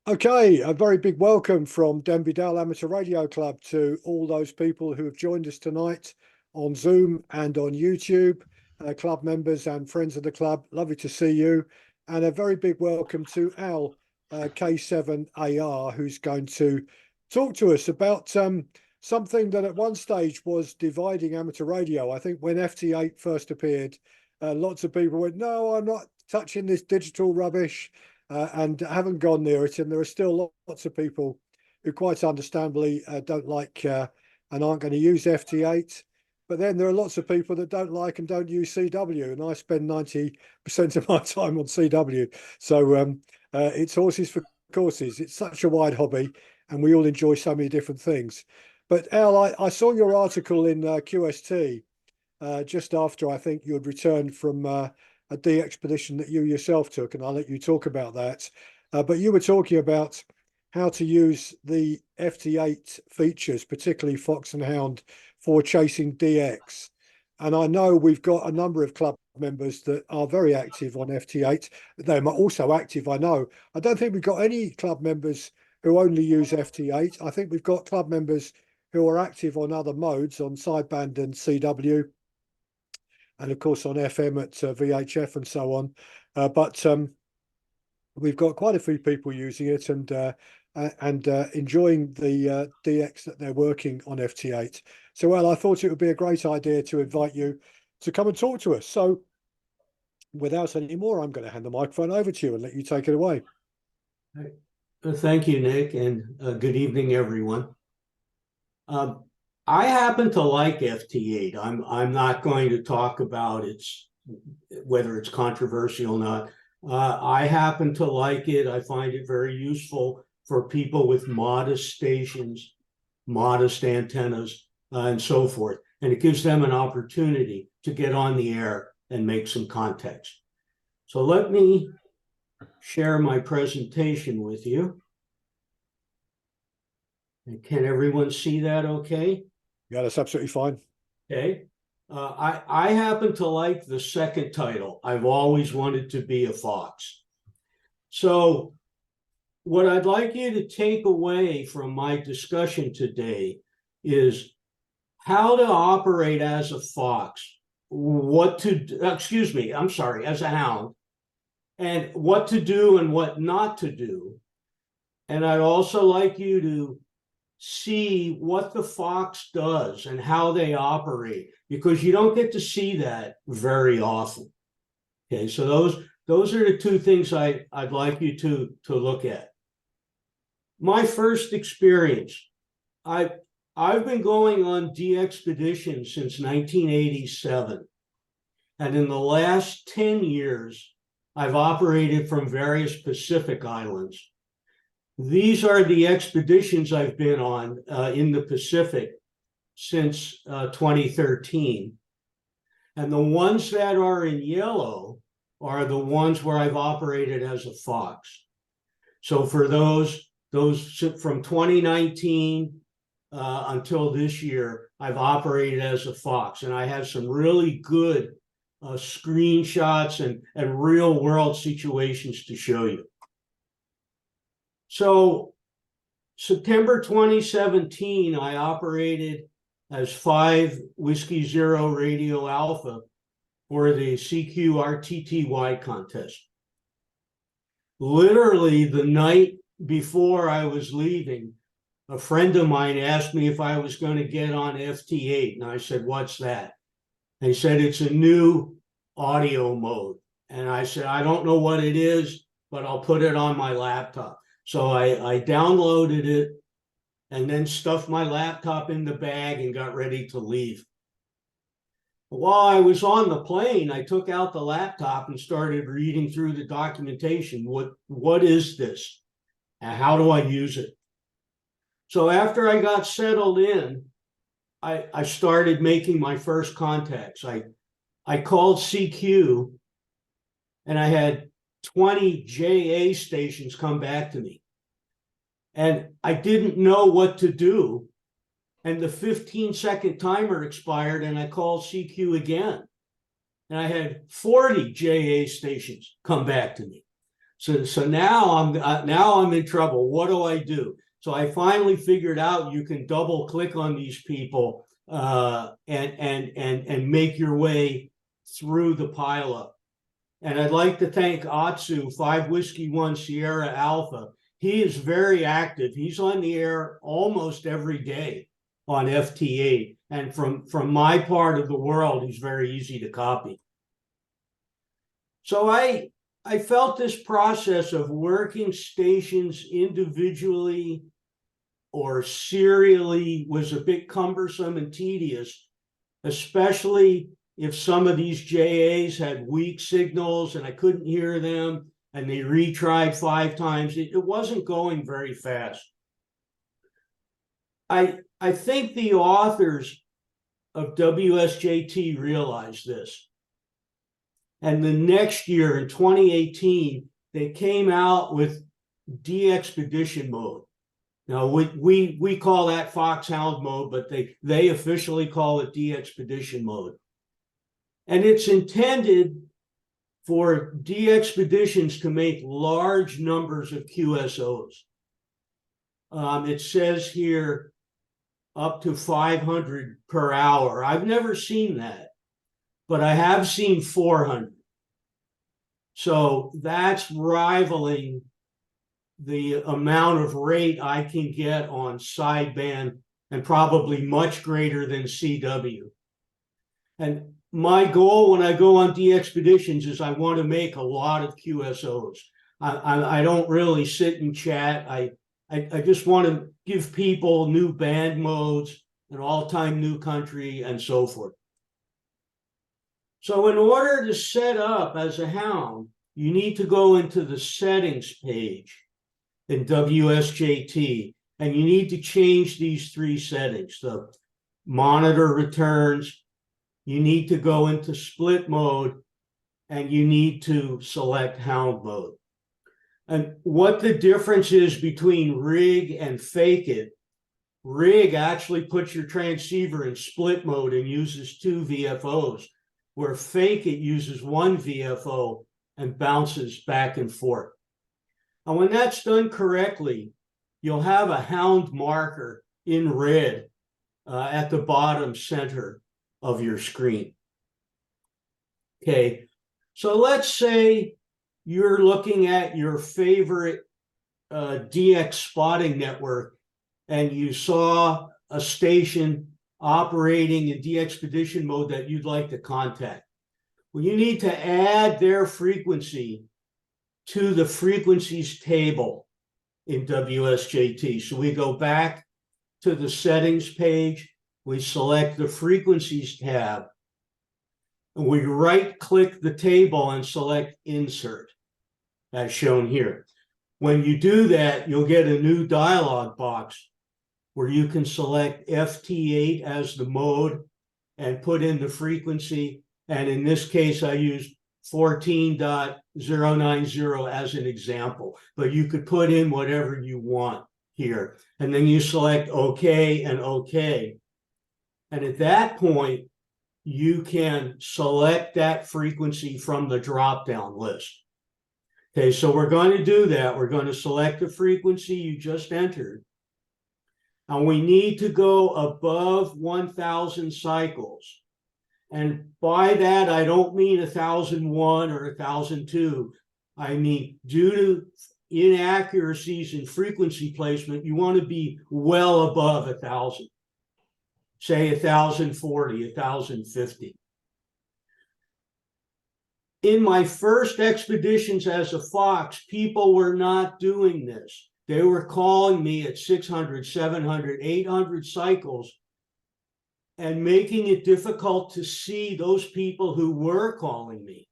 Okay, a very big welcome from Denby Dale Amateur Radio Club to all those people who have joined us tonight on Zoom and on YouTube, club members and friends of the club. Lovely to see you. And a very big welcome to Al K7AR, who's going to talk to us about something that at one stage was dividing amateur radio. I think when FT8 first appeared, lots of people went, "No, I'm not touching this digital rubbish." And haven't gone near it. And there are still lots of people who quite understandably don't like and aren't going to use FT8. But then there are lots of people that don't like and don't use CW. And I spend 90% of my time on CW. So it's horses for courses. It's such a wide hobby and we all enjoy so many different things. But Al, I saw your article in QST just after I think you had returned from a DXpedition that you yourself took, and I'll let you talk about that. But you were talking about how to use the FT8 features, particularly Fox and Hound, for chasing DX. And I know we've got a number of club members that are very active on FT8. They're also active, I know. I don't think we've got any club members who only use FT8. I think we've got club members who are active on other modes, on sideband and CW, and of course on FM at VHF and so on. But we've got quite a few people using it and enjoying the DX that they're working on FT8. So, well, I thought it would be a great idea to invite you to come and talk to us. So without any more, I'm going to hand the microphone over to you and let you take it away. Thank you, Nick, and good evening, everyone. I happen to like FT8. I'm not going to talk about whether it's controversial or not. I happen to like it. I find it very useful for people with modest stations, modest antennas, and so forth. And it gives them an opportunity to get on the air and make some context. So let me share my presentation with you. And can everyone see that okay? Yeah, that's absolutely fine. Okay. I happen to like the second title. I've always wanted to be a fox. So what I'd like you to take away from my discussion today is how to operate as a fox, as a hound, and what to do and what not to do. And I'd also like you to see what the fox does and how they operate, because you don't get to see that very often. Okay, so those are the two things I'd like you to look at. My first experience, I've been going on DXpedition since 1987, and in the last 10 years I've operated from various Pacific islands. These are the expeditions I've been on in the Pacific since 2013. And the ones that are in yellow are the ones where I've operated as a fox. So for those from 2019 until this year, I've operated as a fox. And I have some really good screenshots and real world situations to show you. So September 2017, I operated as 5 Whiskey Zero Radio Alpha for the CQ RTTY contest. Literally the night before I was leaving, a friend of mine asked me if I was going to get on FT8. And I said, "What's that?" And he said, "It's a new audio mode." And I said, "I don't know what it is, but I'll put it on my laptop." So I downloaded it and then stuffed my laptop in the bag and got ready to leave. While I was on the plane, I took out the laptop and started reading through the documentation. What is this? And how do I use it? So after I got settled in, I started making my first contacts. I called CQ and I had 20 JA stations come back to me. And I didn't know what to do. And the 15-second timer expired and I called CQ again. And I had 40 JA stations come back to me. So now I'm in trouble. What do I do? So I finally figured out you can double click on these people and make your way through the pileup. And I'd like to thank Atsu, 5 Whiskey 1 Sierra Alpha. He is very active. He's on the air almost every day on FT8. And from my part of the world, he's very easy to copy. So I felt this process of working stations individually or serially was a bit cumbersome and tedious, especially if some of these JAs had weak signals and I couldn't hear them and they retried 5 times. It wasn't going very fast. I think the authors of WSJT realized this. And the next year in 2018, they came out with DXpedition mode. Now we call that Fox Hound mode, but they officially call it DXpedition mode. And it's intended for DXpeditions to make large numbers of QSOs. It says here up to 500 per hour. I've never seen that, but I have seen 400. So that's rivaling the amount of rate I can get on sideband and probably much greater than CW. And my goal when I go on DXpeditions is I want to make a lot of QSOs. I don't really sit and chat. I just want to give people new band modes, an all-time new country, and so forth. So in order to set up as a hound, you need to go into the settings page in WSJT, and you need to change these 3 settings. The monitor returns, you need to go into split mode, and you need to select hound mode. And what the difference is between rig and fake it, rig actually puts your transceiver in split mode and uses 2 VFOs, where fake it uses 1 VFO and bounces back and forth. And when that's done correctly, you'll have a hound marker in red at the bottom center of your screen. Okay, so let's say you're looking at your favorite DX spotting network and you saw a station operating in DXpedition mode that you'd like to contact. Well, you need to add their frequency to the frequencies table in WSJT. So we go back to the settings page, we select the frequencies tab, and we right-click the table and select insert, as shown here. When you do that, you'll get a new dialog box where you can select FT8 as the mode and put in the frequency. And in this case, I used 14.090 as an example, but you could put in whatever you want here. And then you select OK and OK. And at that point, you can select that frequency from the drop-down list. Okay, so we're going to do that. We're going to select the frequency you just entered. And we need to go above 1,000 cycles. And by that, I don't mean 1,001 or 1,002. I mean, due to inaccuracies in frequency placement, you want to be well above 1,000. Say 1,040, 1,050. In my first expeditions as a Fox, people were not doing this. They were calling me at 600, 700, 800 cycles and making it difficult to see those people who were calling me.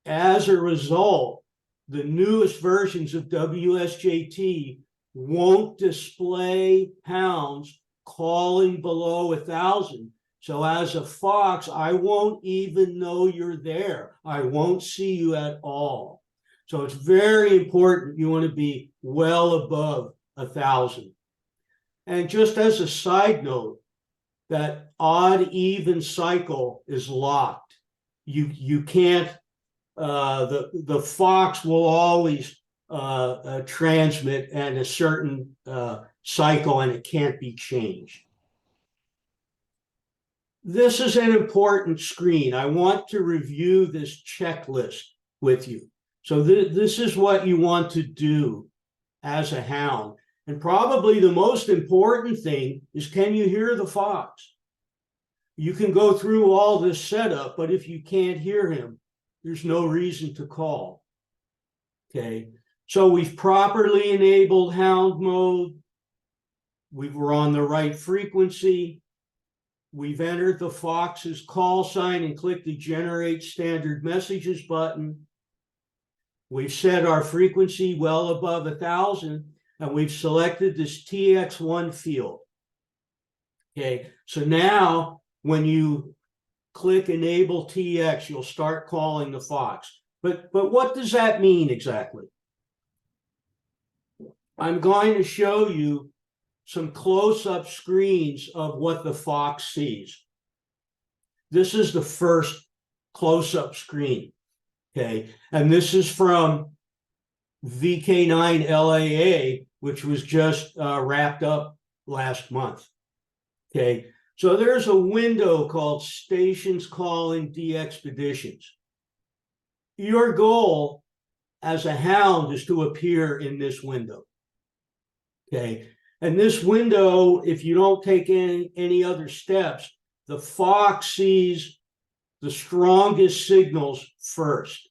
As a result, the newest versions of WSJT won't display hounds calling below 1,000. So as a Fox, I won't even know you're there. I won't see you at all. So it's very important. You want to be well above 1,000. And just as a side note, that odd even cycle is locked. You can't the Fox will always transmit at a certain cycle, and it can't be changed. This is an important screen. I want to review this checklist with you. So this is what you want to do as a hound. And probably the most important thing is, can you hear the Fox? You can go through all this setup, but if you can't hear him, there's no reason to call. Okay, so we've properly enabled hound mode. We're on the right frequency. We've entered the Fox's call sign and clicked the Generate Standard Messages button. We've set our frequency well above 1,000, and we've selected this TX1 field. Okay, so now when you click Enable TX, you'll start calling the Fox. But what does that mean exactly? I'm going to show you some close-up screens of what the Fox sees. This is the first close-up screen, okay? And this is from VK9 LAA, which was just wrapped up last month, okay? So there's a window called Stations Calling DXpeditions. Your goal as a hound is to appear in this window, okay? And this window, if you don't take any other steps, the Fox sees the strongest signals first.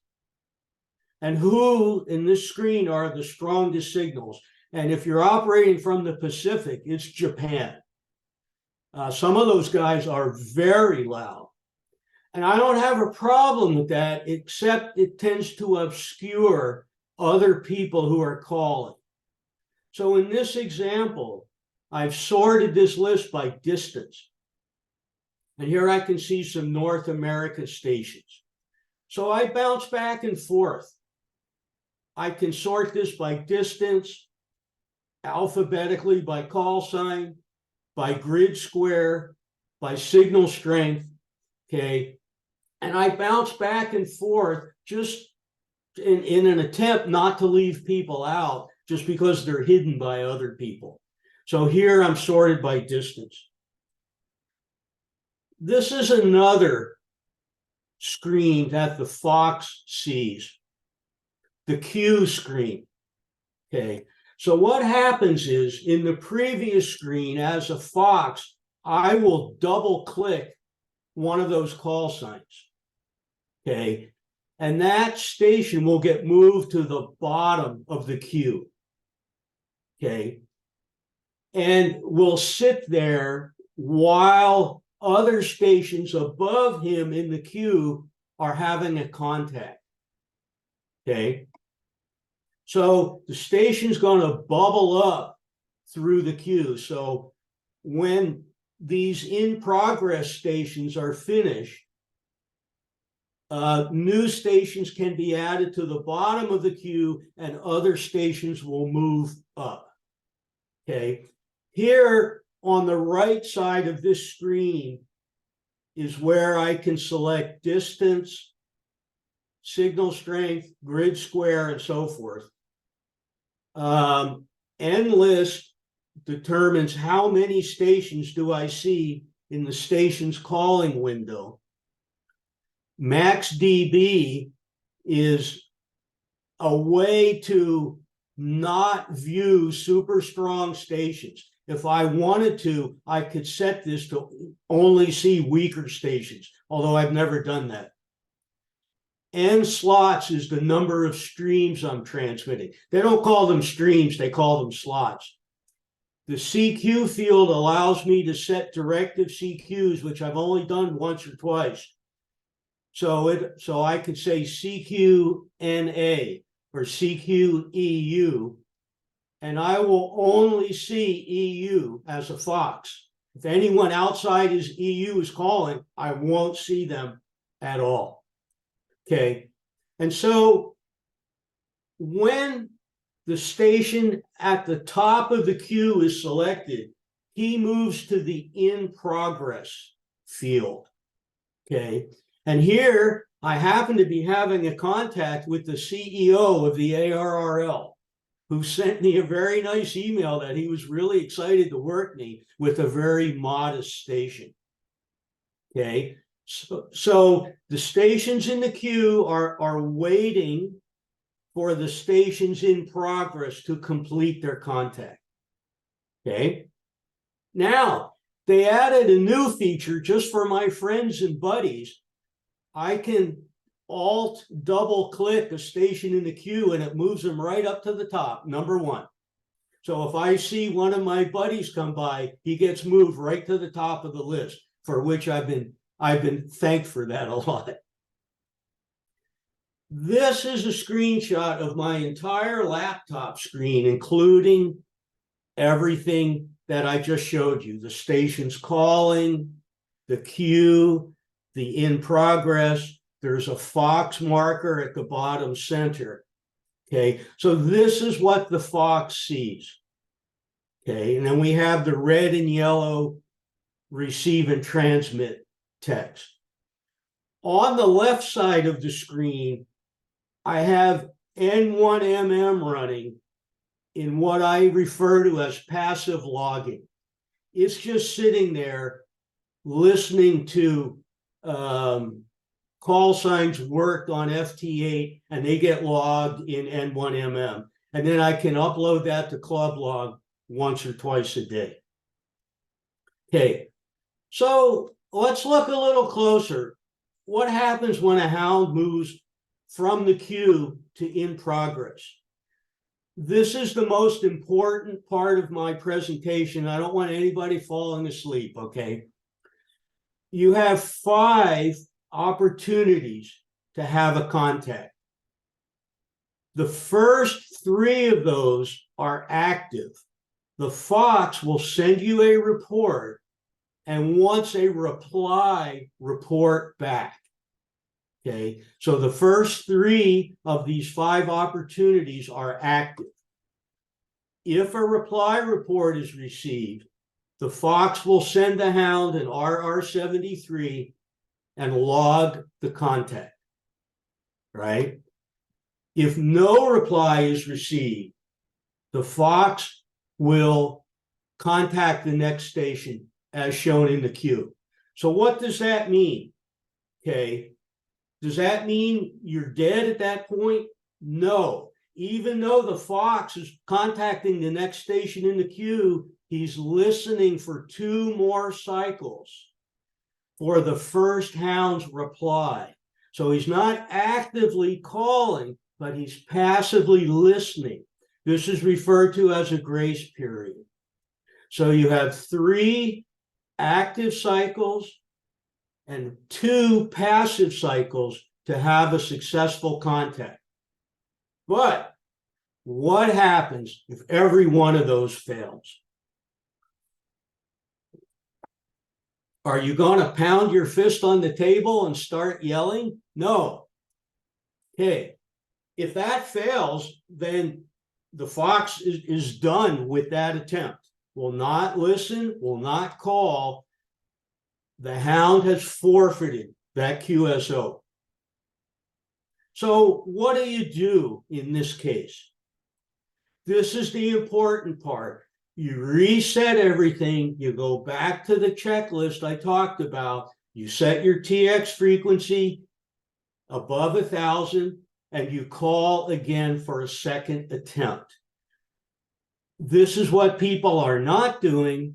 And who in this screen are the strongest signals? And if you're operating from the Pacific, it's Japan. Some of those guys are very loud. And I don't have a problem with that, except it tends to obscure other people who are calling. So in this example, I've sorted this list by distance. And here I can see some North America stations. So I bounce back and forth. I can sort this by distance, alphabetically by call sign, by grid square, by signal strength, okay? And I bounce back and forth just in an attempt not to leave people out, just because they're hidden by other people. So here I'm sorted by distance. This is another screen that the Fox sees, the Q screen, okay? So what happens is, in the previous screen, as a Fox, I will double click one of those call signs, okay? And that station will get moved to the bottom of the queue, okay? And will sit there while other stations above him in the queue are having a contact, okay? So the station's going to bubble up through the queue. So when these in-progress stations are finished, new stations can be added to the bottom of the queue, and other stations will move up, okay? Here on the right side of this screen is where I can select distance, signal strength, grid square, and so forth. End list determines how many stations do I see in the station's calling window. Max DB is a way to not view super strong stations. If I wanted to, I could set this to only see weaker stations, although I've never done that. N slots is the number of streams I'm transmitting. They don't call them streams, they call them slots. The CQ field allows me to set directive CQs, which I've only done once or twice. So I could say CQNA or CQEU, and I will only see EU as a Fox. If anyone outside his EU is calling, I won't see them at all. Okay, and so when the station at the top of the queue is selected, he moves to the in progress field, okay? And here I happen to be having a contact with the CEO of the ARRL, who sent me a very nice email that he was really excited to work me with a very modest station. Okay, so the stations in the queue are waiting for the stations in progress to complete their contact. Okay, now they added a new feature just for my friends and buddies. I can Alt double click a station in the queue and it moves them right up to the top, number one. So if I see one of my buddies come by, he gets moved right to the top of the list, for which I've been thanked for that a lot. This is a screenshot of my entire laptop screen, including everything that I just showed you: the stations calling, the queue, the in progress. There's a Fox marker at the bottom center. Okay, so this is what the Fox sees. Okay, and then we have the red and yellow receive and transmit text. On the left side of the screen, I have N1MM running in what I refer to as passive logging. It's just sitting there listening to call signs worked on FT8, and they get logged in N1MM. And then I can upload that to Club Log once or twice a day. Okay, so let's look a little closer. What happens when a hound moves from the queue to in progress? This is the most important part of my presentation. I don't want anybody falling asleep, okay? You have 5 opportunities to have a contact. The first 3 of those are active. The Fox will send you a report and wants a reply report back. Okay, so the first 3 of these 5 opportunities are active. If a reply report is received, the Fox will send the hound an RR73 and log the contact, right? If no reply is received, the Fox will contact the next station as shown in the queue. So what does that mean? Okay, does that mean you're dead at that point? No. Even though the Fox is contacting the next station in the queue, he's listening for 2 more cycles for the first hound's reply. So he's not actively calling, but he's passively listening. This is referred to as a grace period. So you have 3 active cycles and 2 passive cycles to have a successful contact. But what happens if every one of those fails? Are you going to pound your fist on the table and start yelling? No. Okay. If that fails, then the Fox is done with that attempt. Will not listen, will not call. The hound has forfeited that QSO. So what do you do in this case? This is the important part. You reset everything. You go back to the checklist I talked about. You set your TX frequency above 1,000, and you call again for a second attempt. This is what people are not doing,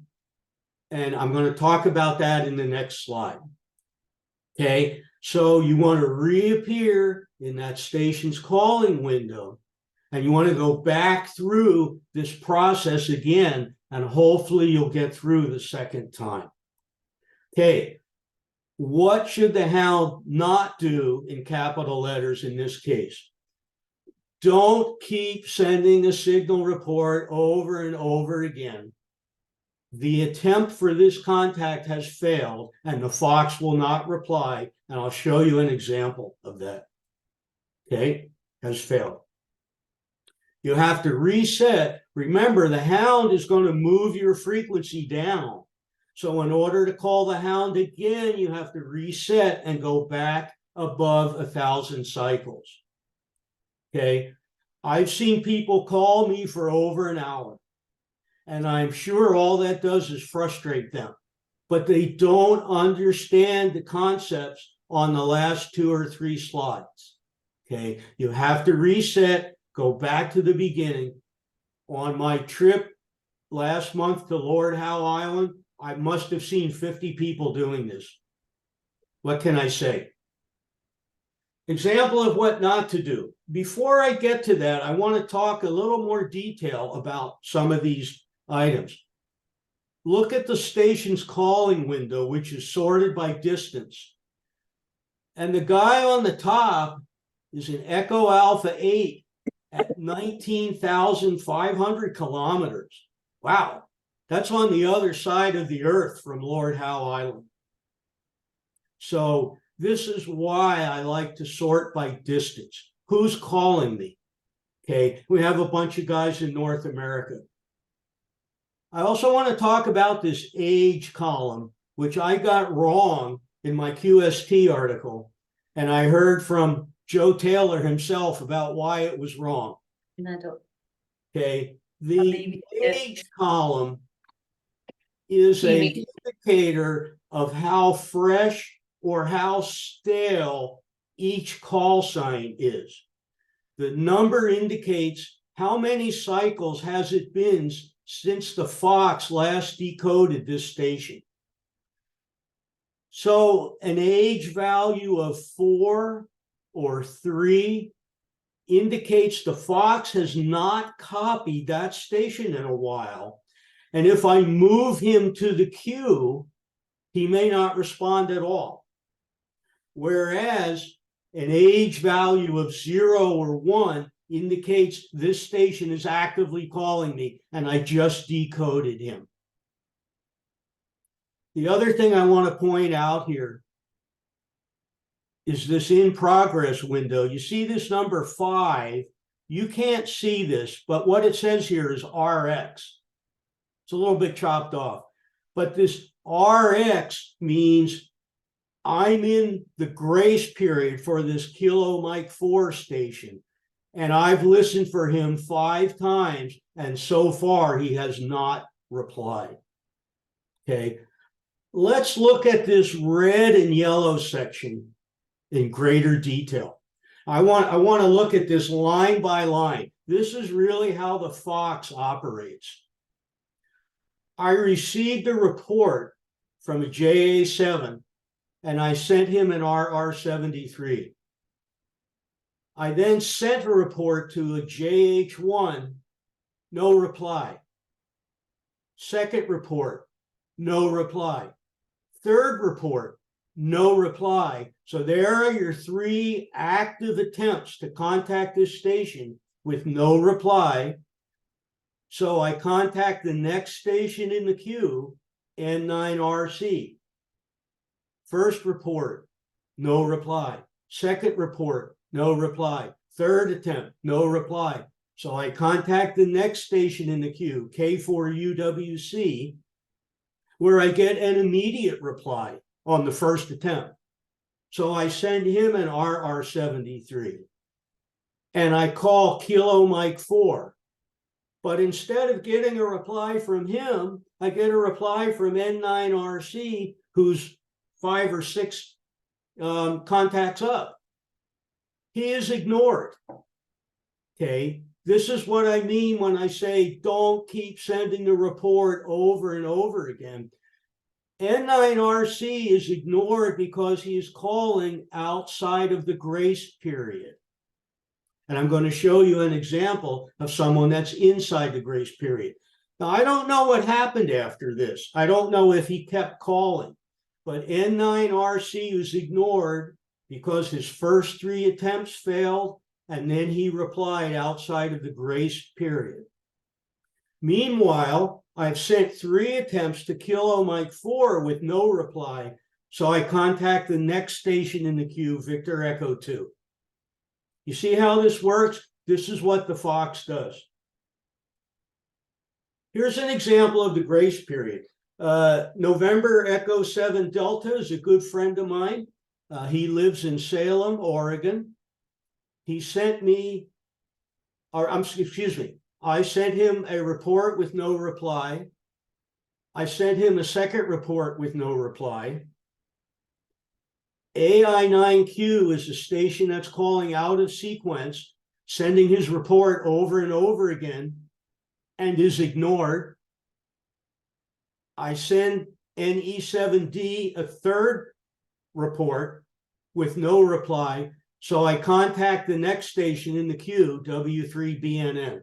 and I'm going to talk about that in the next slide. Okay, so you want to reappear in that station's calling window, and you want to go back through this process again, and hopefully you'll get through the second time. Okay, what should the hound not do in capital letters in this case? Don't keep sending a signal report over and over again. The attempt for this contact has failed, and the Fox will not reply, and I'll show you an example of that. Okay, has failed. You have to reset. Remember, the hound is going to move your frequency down. So in order to call the hound again, you have to reset and go back above 1,000 cycles. Okay. I've seen people call me for over an hour, and I'm sure all that does is frustrate them, but they don't understand the concepts on the last 2 or 3 slides. Okay. You have to reset, go back to the beginning. On my trip last month to Lord Howe Island, I must have seen 50 people doing this. What can I say? Example of what not to do. Before I get to that, I want to talk a little more detail about some of these items. Look at the station's calling window, which is sorted by distance. And the guy on the top is an Echo Alpha 8 at 19,500 kilometers. Wow, that's on the other side of the earth from Lord Howe Island. So this is why I like to sort by distance. Who's calling me? Okay, we have a bunch of guys in North America. I also want to talk about this age column, which I got wrong in my QST article. And I heard from Joe Taylor himself about why it was wrong. Okay, the age column is an indicator of how fresh or how stale each call sign is. The number indicates how many cycles has it been since the Fox last decoded this station. So an age value of 4 or 3 indicates the Fox has not copied that station in a while. And if I move him to the queue, he may not respond at all. Whereas an age value of 0 or 1 indicates this station is actively calling me and I just decoded him. The other thing I want to point out here is this in progress window. You see this number 5. You can't see this, but what it says here is RX. It's a little bit chopped off, but this RX means I'm in the grace period for this Kilo Mike 4 station, and I've listened for him 5 times, and so far he has not replied. Okay, let's look at this red and yellow section in greater detail. I want to look at this line by line. This is really how the Fox operates. I received a report from a JA7 and I sent him an RR73. I then sent a report to a JH1, no reply. Second report, no reply. Third report, no reply. So there are your 3 active attempts to contact this station with no reply. So I contact the next station in the queue, N9RC. First report, no reply. Second report, no reply. Third attempt, no reply. So I contact the next station in the queue, K4UWC, where I get an immediate reply on the first attempt. So I send him an RR73. And I call Kilo Mike 4. But instead of getting a reply from him, I get a reply from N9RC, who's 5 or 6 contacts up. He is ignored. Okay, this is what I mean when I say don't keep sending the report over and over again. N9RC is ignored because he is calling outside of the grace period. And I'm going to show you an example of someone that's inside the grace period. Now, I don't know what happened after this. I don't know if he kept calling, but N9RC was ignored because his first 3 attempts failed, and then he replied outside of the grace period. Meanwhile, I've sent 3 attempts to Kilo Mike 4 with no reply, so I contact the next station in the queue, Victor Echo 2. You see how this works? This is what the Fox does. Here's an example of the grace period. November Echo 7 Delta is a good friend of mine. He lives in Salem, Oregon. He sent me, excuse me, I sent him a report with no reply. I sent him a second report with no reply. AI9Q is a station that's calling out of sequence, sending his report over and over again, and is ignored. I send NE7D a third report with no reply, so I contact the next station in the queue, W3BNN.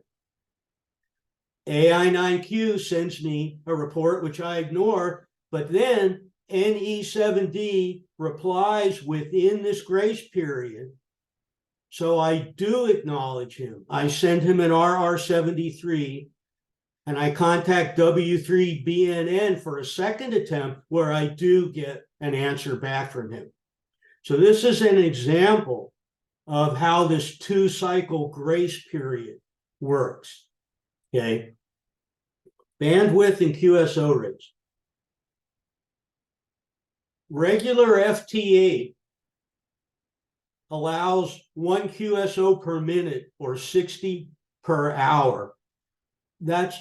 AI9Q sends me a report which I ignore, but then NE7D replies within this grace period. So I do acknowledge him. I send him an RR73, and I contact W3BNN for a second attempt where I do get an answer back from him. So this is an example of how this 2-cycle grace period works. Okay. Bandwidth and QSO rates. Regular FT8 allows 1 QSO per minute or 60 per hour. That's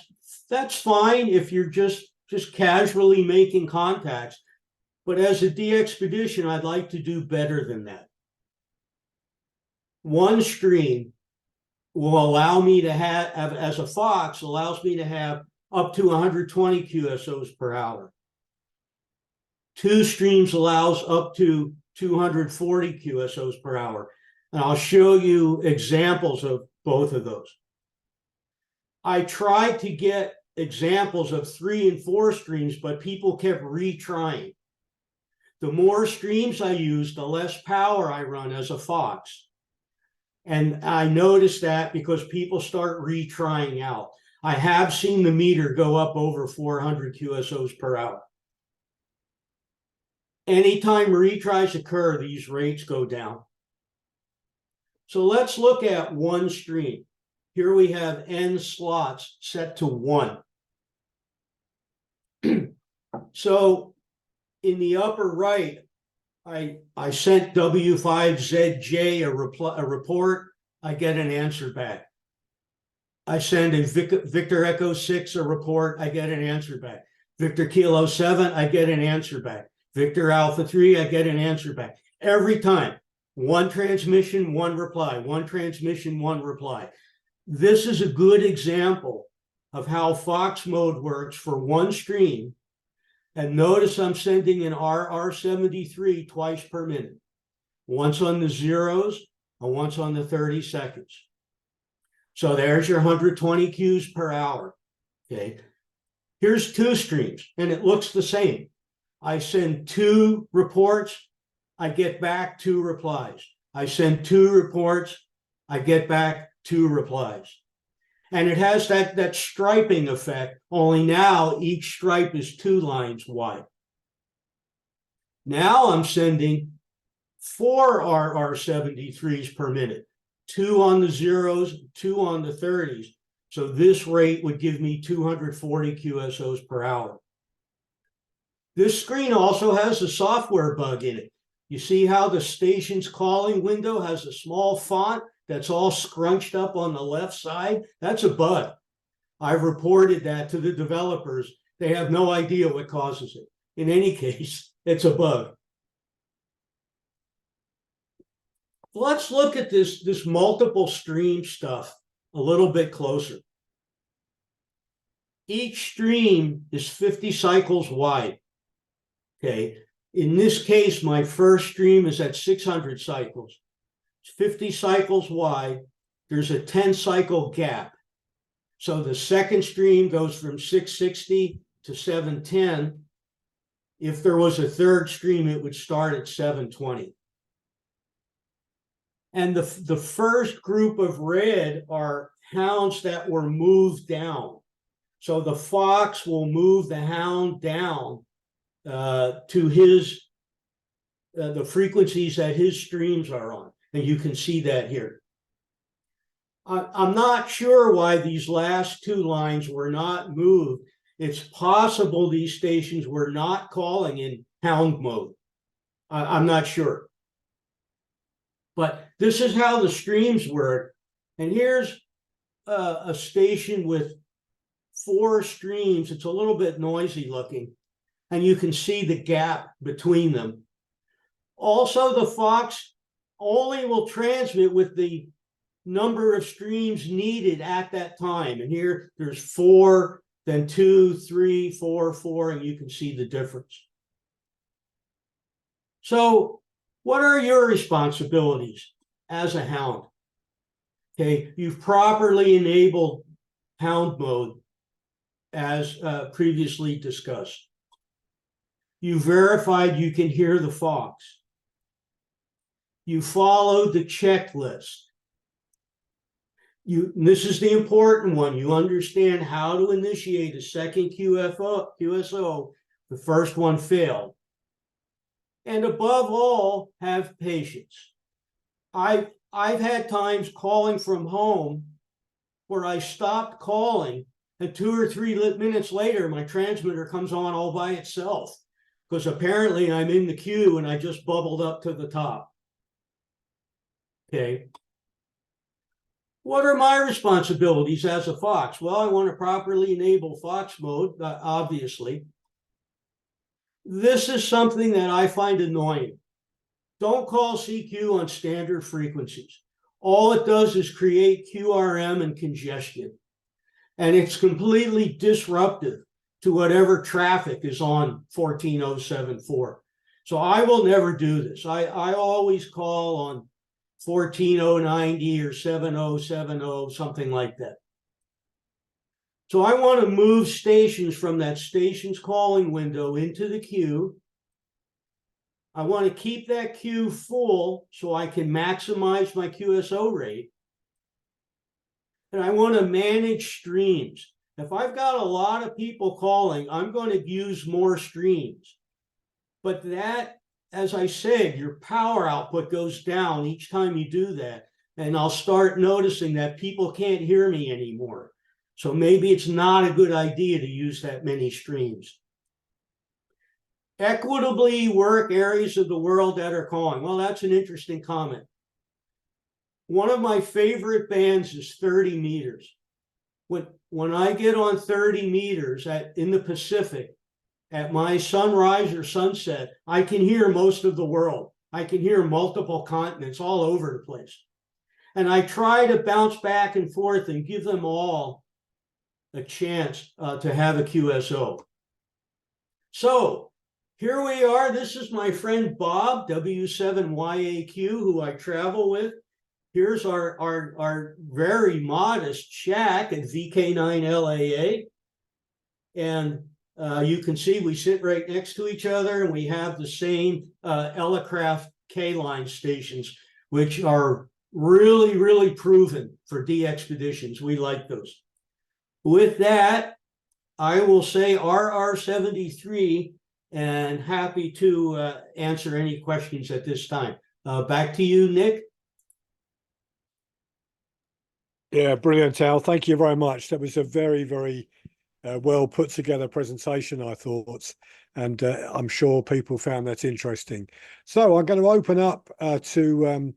fine if you're just casually making contacts. But as a DXpedition, I'd like to do better than that. One stream will allow me to have, as a Fox, allows me to have up to 120 QSOs per hour. 2 streams allows up to 240 QSOs per hour. And I'll show you examples of both of those. I tried to get examples of 3 and 4 streams, but people kept retrying. The more streams I use, the less power I run as a Fox. And I noticed that because people start retrying out. I have seen the meter go up over 400 QSOs per hour. Anytime retries occur, these rates go down. So let's look at one stream. Here we have N slots set to 1. So in the upper right, I sent W5ZJ a report. I get an answer back. I send a Victor Echo 6 a report. I get an answer back. Victor Kilo 7, I get an answer back. Victor Alpha 3, I get an answer back. Every time, 1 transmission, 1 reply, 1 transmission, 1 reply. This is a good example of how Fox mode works for one stream. And notice I'm sending an RR73 twice per minute, once on the zeros and once on the 30 seconds. So there's your 120 Qs per hour. Okay. Here's 2 streams, and it looks the same. I send 2 reports, I get back 2 replies. I send 2 reports, I get back 2 replies. And it has that striping effect, only now each stripe is 2 lines wide. Now I'm sending 4 RR73s per minute, 2 on the zeros, 2 on the 30s. So this rate would give me 240 QSOs per hour. This screen also has a software bug in it. You see how the station's calling window has a small font that's all scrunched up on the left side? That's a bug. I've reported that to the developers. They have no idea what causes it. In any case, it's a bug. Let's look at this multiple stream stuff a little bit closer. Each stream is 50 cycles wide. Okay. In this case, my first stream is at 600 cycles. It's 50 cycles wide. There's a 10-cycle gap. So the second stream goes from 660 to 710. If there was a third stream, it would start at 720. And the first group of red are hounds that were moved down. So the Fox will move the hound down to his the frequencies that his streams are on. And you can see that here. I'm not sure why these last 2 lines were not moved. It's possible these stations were not calling in hound mode. I'm not sure. But this is how the streams work. And here's a station with 4 streams. It's a little bit noisy looking, and you can see the gap between them. Also, the Fox only will transmit with the number of streams needed at that time. And here there's 4, then 2, 3, 4, 4, and you can see the difference. So what are your responsibilities as a hound? Okay, you've properly enabled hound mode as previously discussed. You verified you can hear the fox. You followed the checklist. This is the important one. You understand how to initiate a second QSO. The first one failed. And above all, have patience. I've had times calling from home where I stopped calling, and 2 or 3 minutes later, my transmitter comes on all by itself, because apparently I'm in the queue and I just bubbled up to the top. Okay. What are my responsibilities as a Fox? Well, I want to properly enable Fox mode, obviously. This is something that I find annoying. Don't call CQ on standard frequencies. All it does is create QRM and congestion. And it's completely disruptive to whatever traffic is on 14074. So I will never do this. I always call on 14090 or 7070, something like that. So I want to move stations from that station's calling window into the queue. I want to keep that queue full so I can maximize my QSO rate. And I want to manage streams. If I've got a lot of people calling, I'm going to use more streams. But that, as I said, your power output goes down each time you do that. And I'll start noticing that people can't hear me anymore. So maybe it's not a good idea to use that many streams. Equitably work areas of the world that are calling. Well, that's an interesting comment. One of my favorite bands is 30 meters. When I get on 30 meters in the Pacific, at my sunrise or sunset, I can hear most of the world. I can hear multiple continents all over the place. And I try to bounce back and forth and give them all a chance to have a QSO. So here we are. This is my friend Bob, W7YAQ, who I travel with. Here's our very modest shack at VK9LAA. And you can see we sit right next to each other, and we have the same Elecraft K-line stations, which are really, really proven for DXpeditions. We like those. With that, I will say RR73 and happy to answer any questions at this time. Back to you, Nick. Yeah, brilliant, Al. Thank you very much. That was a very, very well put together presentation, I thought, and I'm sure people found that interesting. So I'm going to open up to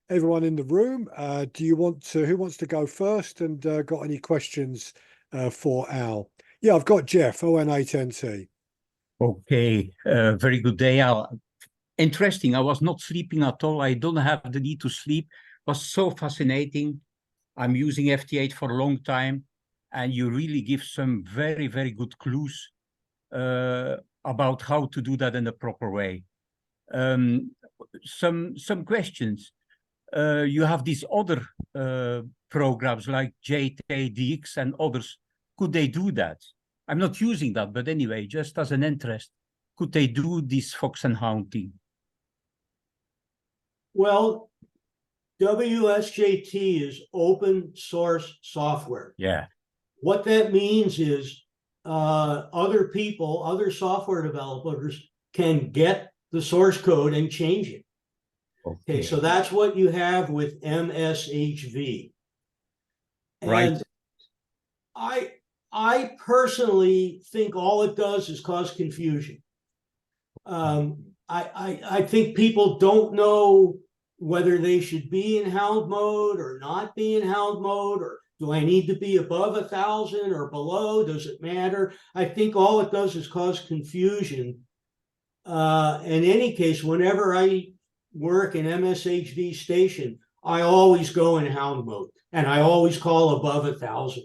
everyone in the room. Who wants to go first, and got any questions for Al? Yeah, I've got Jeff, ON8NT. Okay, very good day, Al. Interesting. I was not sleeping at all. I don't have the need to sleep. It was so fascinating. I'm using FT8 for a long time, and you really give some very, very good clues about how to do that in a proper way. Some questions. You have these other programs like JTX and others. Could they do that? I'm not using that, but anyway, just as an interest, could they do this Fox and Hound thing? Well, WSJT is open source software. Yeah. What that means is other people, other software developers can get the source code and change it. Okay, so that's what you have with MSHV. And right. I personally think all it does is cause confusion. I think people don't know whether they should be in hound mode or not be in hound mode, or do I need to be above 1,000 or below? Does it matter? I think all it does is cause confusion. In any case, whenever I work in MSHD station, I always go in hound mode, and I always call above 1,000.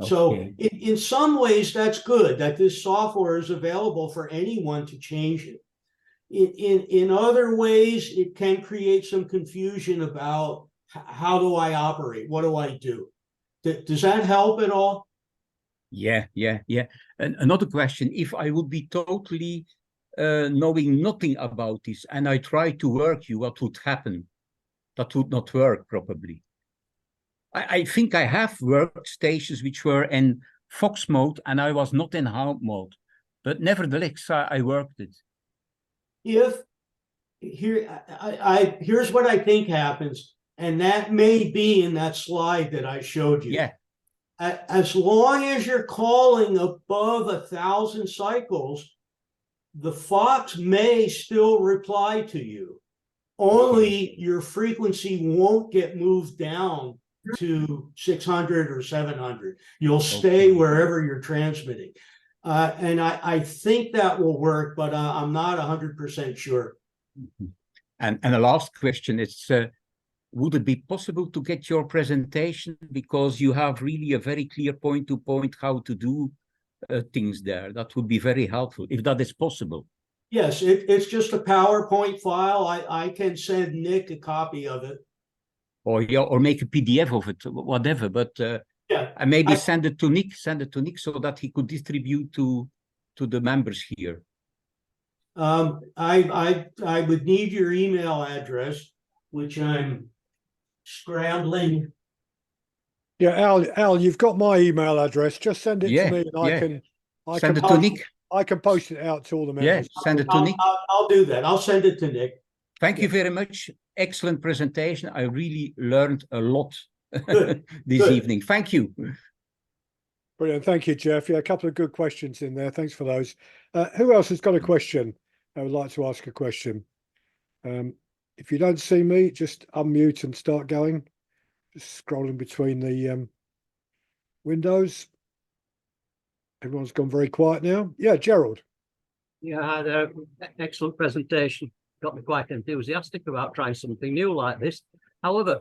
So in some ways, that's good that this software is available for anyone to change it. In other ways, it can create some confusion about how do I operate? What do I do? Does that help at all? Yeah. And another question, if I would be totally knowing nothing about this and I try to work you, what would happen? That would not work probably. I think I have workstations which were in Fox mode and I was not in hound mode, but nevertheless, I worked it. Here's what I think happens, and that may be in that slide that I showed you. Yeah. As long as you're calling above 1,000 cycles, the Fox may still reply to you. Only your frequency won't get moved down to 600 or 700. You'll stay wherever you're transmitting. And I think that will work, but I'm not 100% sure. And the last question is, would it be possible to get your presentation? Because you have really a very clear point-to-point how to do things there. That would be very helpful, if that is possible. Yes, it's just a PowerPoint file. I can send Nick a copy of it. Or make a PDF of it, whatever. But yeah, and maybe send it to Nick so that he could distribute to the members here. I would need your email address, which I'm scrambling. Yeah, Al, you've got my email address. Just send it to me, and I send can it to Nick. I can post it out to all the members. Yeah, send it to Nick. I'll do that. I'll send it to Nick. Thank you very much. Excellent presentation. I really learned a lot this evening. Thank you. Brilliant. Thank you, Jeff. Yeah, a couple of good questions in there. Thanks for those. Who else has got a question? I would like to ask a question. If you don't see me, just unmute and start going. Just scrolling between the windows. Everyone's gone very quiet now. Yeah, Gerald. Yeah, excellent presentation. Got me quite enthusiastic about trying something new like this. However,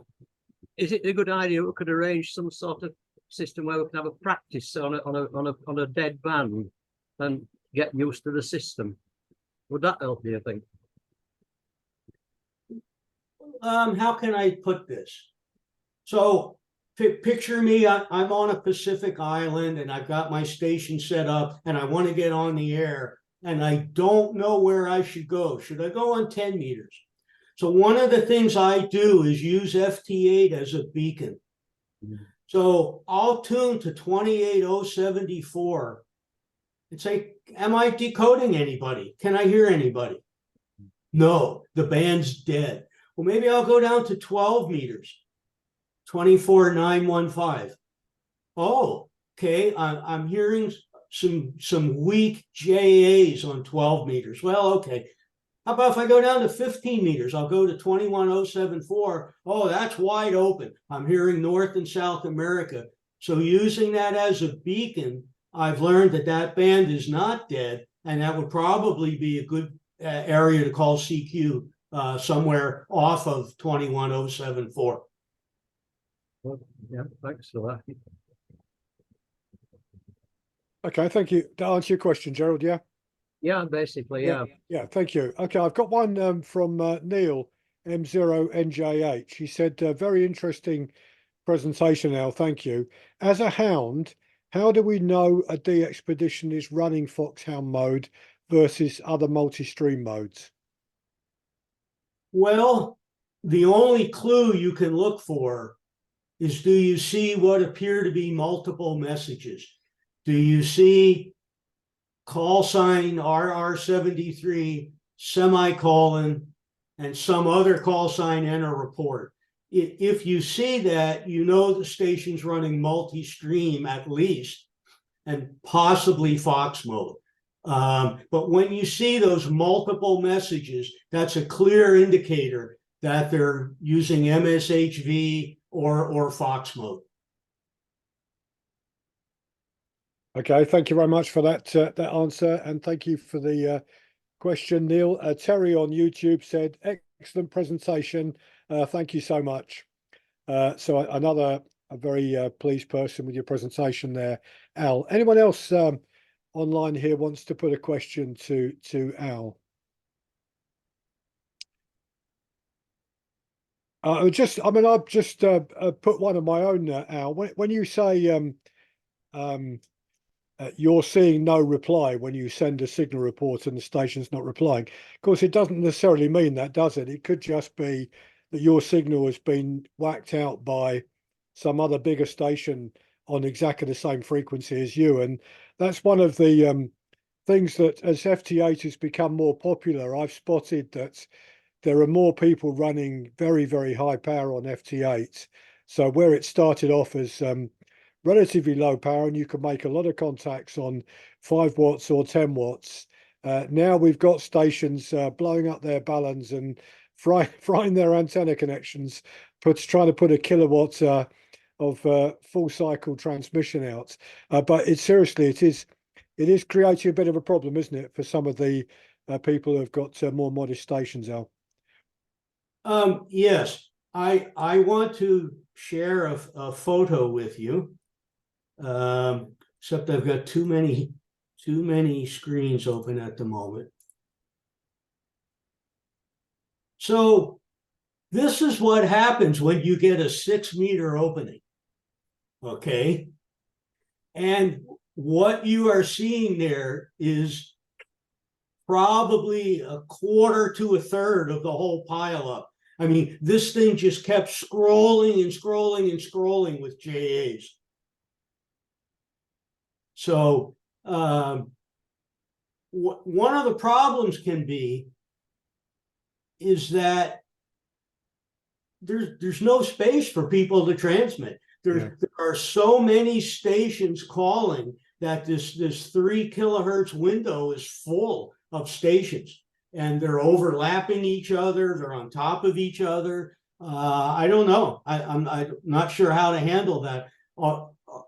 is it a good idea we could arrange some sort of system where we can have a practice on a dead band and get used to the system? Would that help, do you think? How can I put this? So picture me, I'm on a Pacific island and I've got my station set up and I want to get on the air and I don't know where I should go. Should I go on 10 meters? So one of the things I do is use FT8 as a beacon. So I'll tune to 28074 and say, am I decoding anybody? Can I hear anybody? No, the band's dead. Well, maybe I'll go down to 12 meters, 24915. Oh, okay, I'm hearing some weak JAs on 12 meters. Well, okay. How about if I go down to 15 meters? I'll go to 21074. Oh, that's wide open. I'm hearing North and South America. So using that as a beacon, I've learned that that band is not dead, and that would probably be a good area to call CQ somewhere off of 21074. Yeah, thanks for that. Okay, thank you. To answer your question, Gerald, yeah? Yeah, basically, yeah. Yeah, thank you. Okay, I've got one from Neil, M0NJH. He said, very interesting presentation, Al, thank you. As a hound, how do we know a DXpedition is running Foxhound mode versus other multi-stream modes? Well, the only clue you can look for is, do you see what appear to be multiple messages? Do you see call sign RR73, semicolon, and some other call sign and a report? If you see that, you know the station's running multi-stream at least, and possibly Fox mode. But when you see those multiple messages, that's a clear indicator that they're using MSHV or Fox mode. Okay, thank you very much for that that answer, and thank you for the question, Neil. Terry on YouTube said, "Excellent presentation. Thank you so much." So another a very pleased person with your presentation there, Al. Anyone else online here wants to put a question to Al? I've just put one of my own, Al. When you say you're seeing no reply when you send a signal report and the station's not replying, of course, it doesn't necessarily mean that, does it? It could just be that your signal has been whacked out by some other bigger station on exactly the same frequency as you. And that's one of the things that, as FT8 has become more popular, I've spotted that there are more people running very, very high power on FT8. So where it started off as relatively low power, and you can make a lot of contacts on 5 watts or 10 watts. Now we've got stations blowing up their balance and frying their antenna connections, trying to put a kilowatt of full cycle transmission out. But it is creating a bit of a problem, isn't it, for some of the people who've got more modest stations, Al? Yes, I want to share a photo with you. Except I've got too many screens open at the moment. So this is what happens when you get a 6-meter opening. Okay. And what you are seeing there is probably a quarter to a third of the whole pileup. I mean, this thing just kept scrolling and scrolling and scrolling with JAs. So one of the problems can be is that there's no space for people to transmit. There are so many stations calling that this 3 kilohertz window is full of stations, and they're overlapping each other. They're on top of each other. I don't know. I'm not sure how to handle that.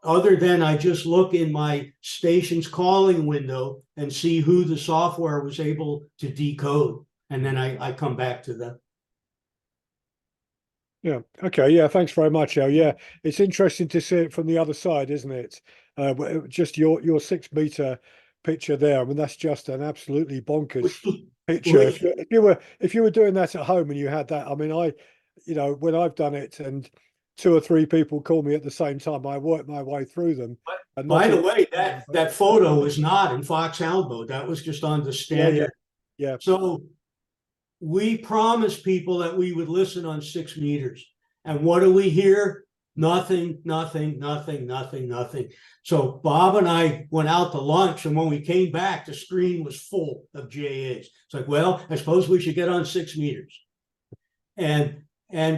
Other than I just look in my station's calling window and see who the software was able to decode, and then I come back to them. Yeah. Okay. Yeah. Thanks very much, Al. Yeah, it's interesting to see it from the other side, isn't it? Just your 6-meter picture there. I mean, that's just an absolutely bonkers picture. If you were doing that at home and you had that, I mean, when I've done it and 2 or 3 people call me at the same time, I work my way through them. By the way, that photo was not in Fox Hound mode. That was just on the standard. Yeah. So we promised people that we would listen on 6 meters. And what do we hear? Nothing, nothing, nothing, nothing, nothing. So Bob and I went out to lunch, and when we came back, the screen was full of JAs. It's like, well, I suppose we should get on 6 meters. And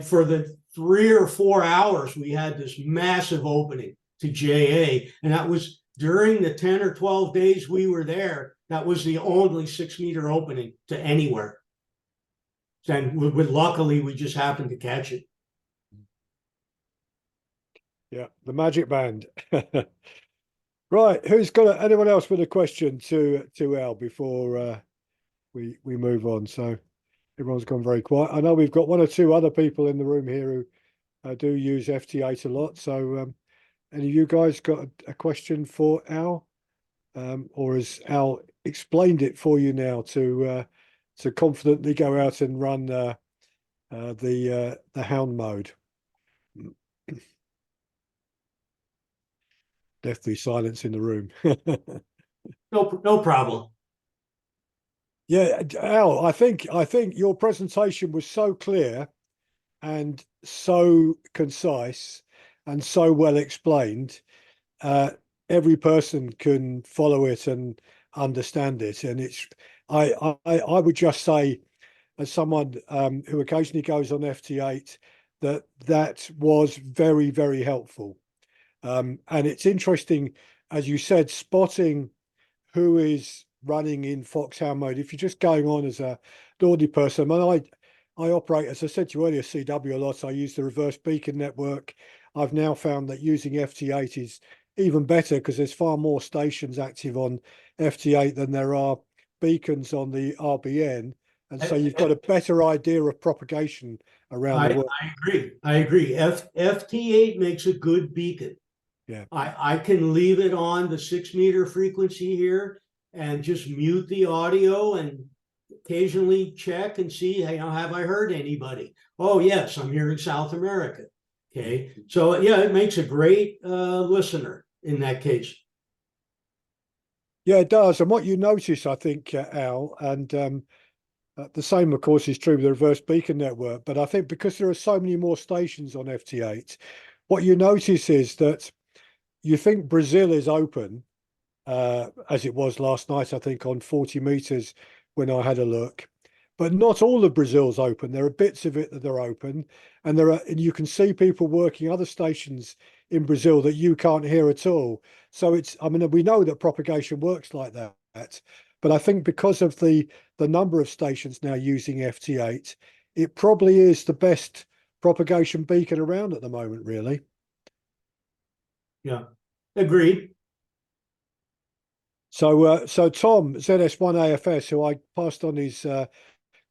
for the 3 or 4 hours, we had this massive opening to JA. And that was during the 10 or 12 days we were there. That was the only 6-meter opening to anywhere. And luckily, we just happened to catch it. Yeah, the magic band. Right, anyone else with a question to Al before we move on? So everyone's gone very quiet. I know we've got 1 or 2 other people in the room here who do use FT8 a lot. So any of you guys got a question for Al? Or has Al explained it for you now to confidently go out and run the Hound mode? Deathly silence in the room. No problem. Yeah, Al, I think your presentation was so clear and so concise and so well explained. Every person can follow it and understand it, and I would just say, as someone who occasionally goes on FT8, that was very, very helpful. And it's interesting, as you said, spotting who is running in Fox Hound mode. If you're just going on as a ordinary person, I operate, as I said to you earlier, CW a lot. I use the reverse beacon network. I've now found that using FT8 is even better because there's far more stations active on FT8 than there are beacons on the RBN. And so you've got a better idea of propagation around the world. I agree. I agree. FT8 makes a good beacon. Yeah. I can leave it on the 6 meter frequency here and just mute the audio and occasionally check and see, hey, have I heard anybody? Oh, yes, I'm here in South America. Okay. So, yeah, it makes a great listener in that case. Yeah, it does. And what you notice, I think, Al, and the same, of course, is true with the reverse beacon network. But I think because there are so many more stations on FT8, what you notice is that you think Brazil is open, as it was last night, I think, on 40 meters when I had a look. But not all of Brazil's open. There are bits of it that are open, and you can see people working other stations in Brazil that you can't hear at all. So I mean, we know that propagation works like that, but I think because of the number of stations now using FT8, it probably is the best propagation beacon around at the moment, really. Yeah, agreed. So Tom, ZS1AFS, who I passed on his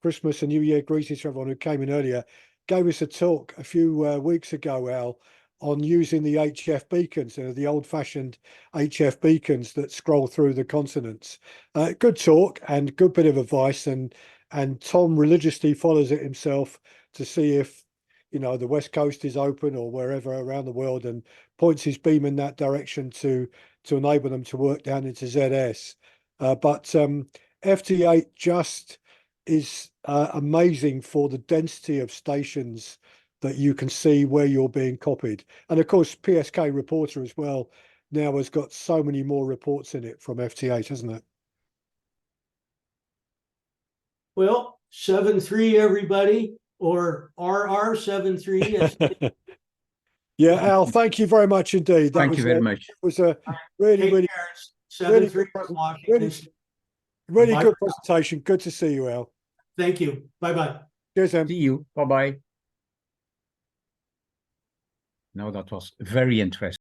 Christmas and New Year greetings to everyone who came in earlier, gave us a talk a few weeks ago, Al, on using the HF beacons, the old-fashioned HF beacons that scroll through the continents. Good talk and good bit of advice, and Tom religiously follows it himself to see if the West Coast is open or wherever around the world, and points his beam in that direction to enable them to work down into ZS. But FT8 just is amazing for the density of stations that you can see where you're being copied. And of course, PSK Reporter as well now has got so many more reports in it from FT8, hasn't it? Well, 7.3 everybody, or RR73. Yeah, Al, thank you very much indeed. Thank you very much. It was a really good presentation. Good to see you, Al. Thank you. Bye-bye. Cheers, Em. See you. Bye-bye. No, that was very interesting.